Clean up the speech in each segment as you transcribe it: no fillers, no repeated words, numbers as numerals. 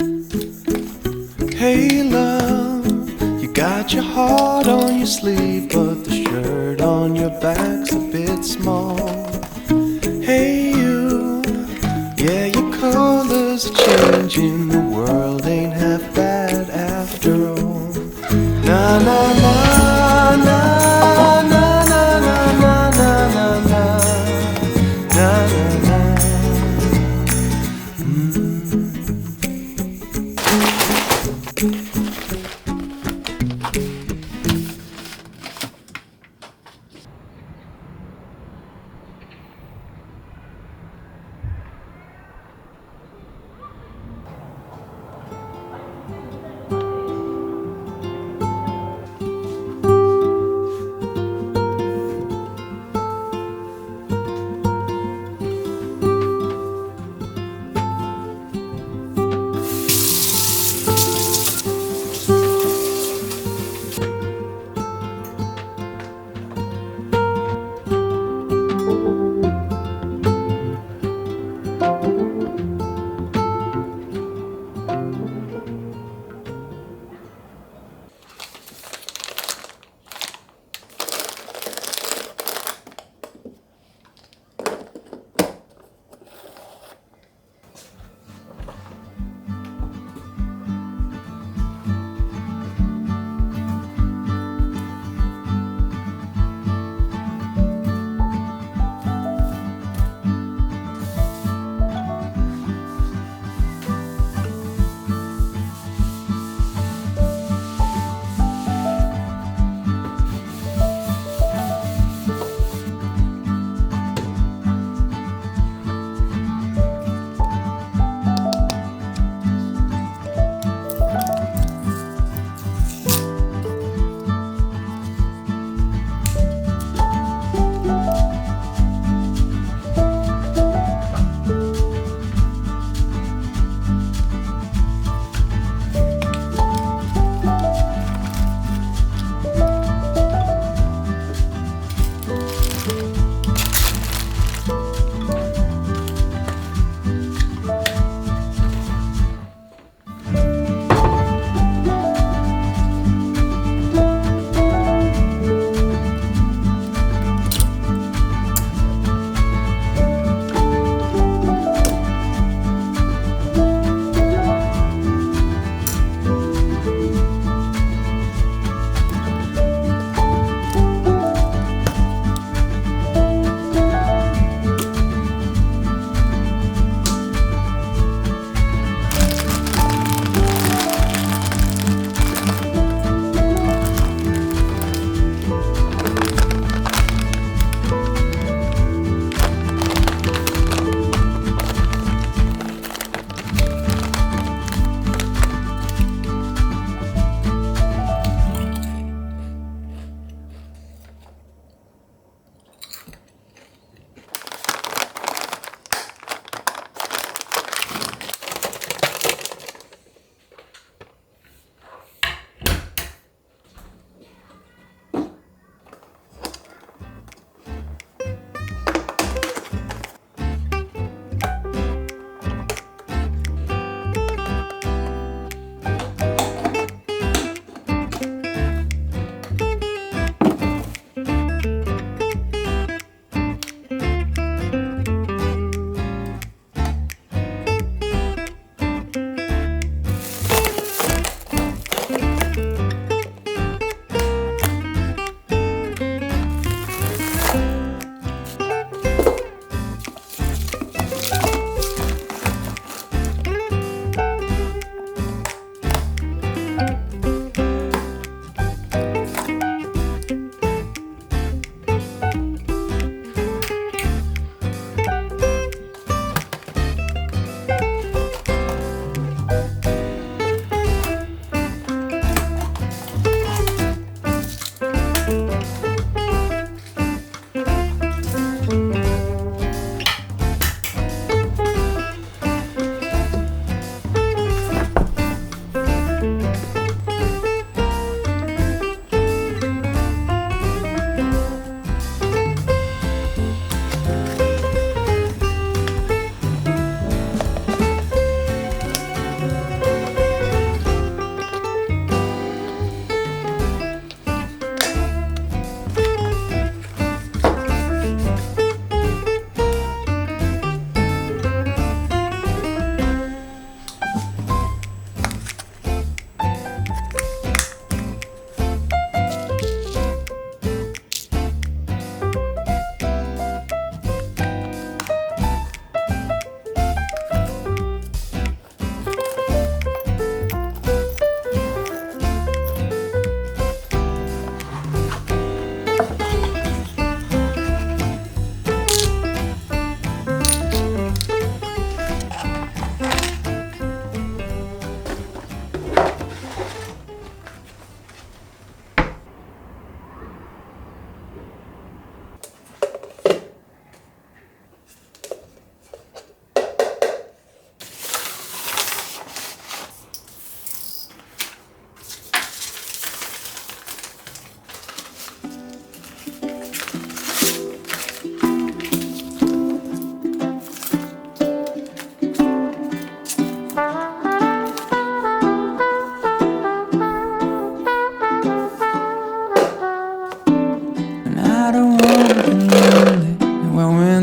Hey love, you got your heart on your sleeve, but the shirt on your back's a bit small. Hey you, yeah, your colors are changing, the world ain't half bad after all. Na na na na na na na na na na na na na.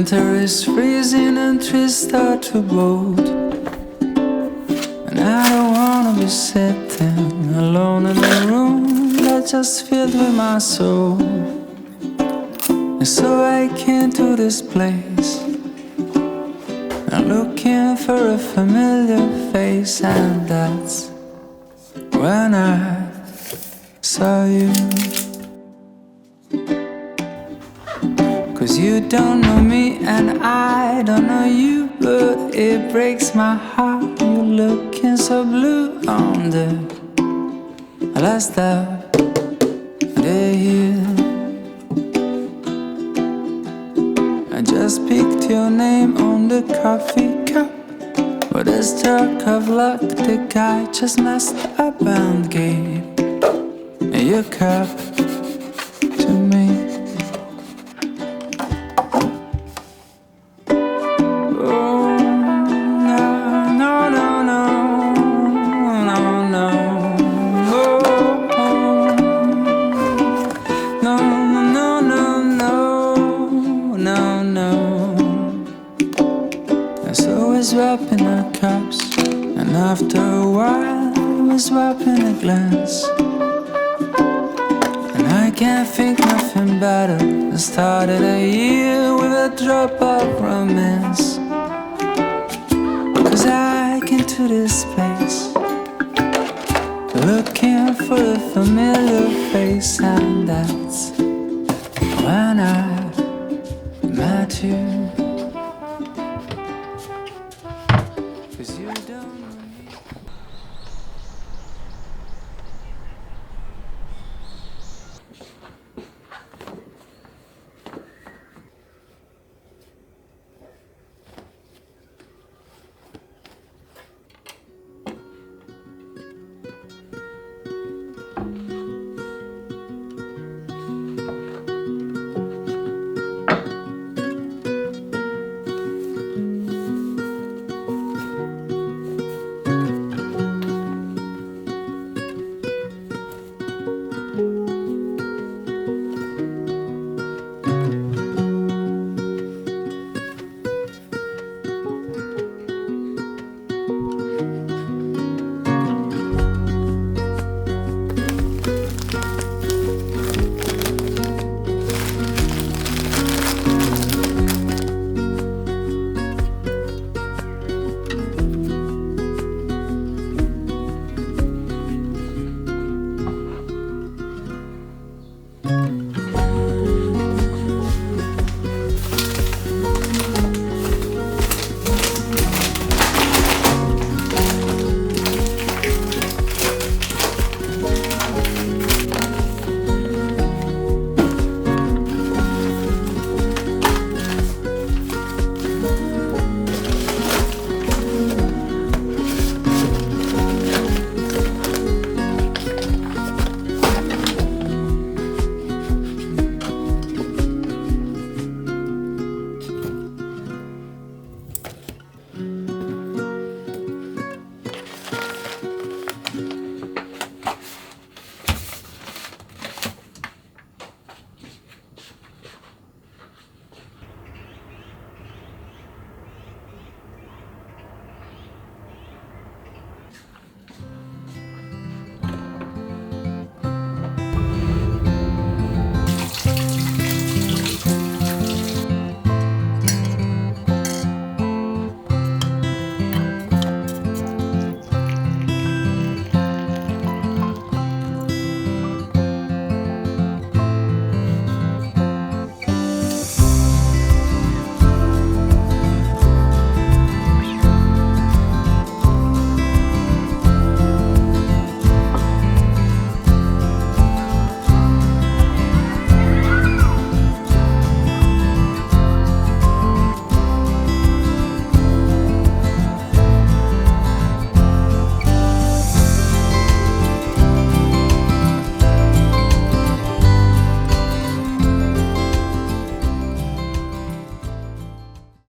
Winter is freezing and trees start to bolt, and I don't wanna be sitting alone in a room that's just filled with my soul. And so I came to this place, I'm looking for a familiar face, and that's when I saw you. 'Cause you don't know me and I don't know you, but it breaks my heart. You're looking so blue on the last of the year. I just picked your name on the coffee cup, but a stroke of luck, the guy just messed up and gave your cup to me. Swapping our cups, and after a while we're swapping a glance. And I can't think nothing better. I started a year with a drop of romance. 'Cause I came to this place looking for a familiar face, and that's when I met you.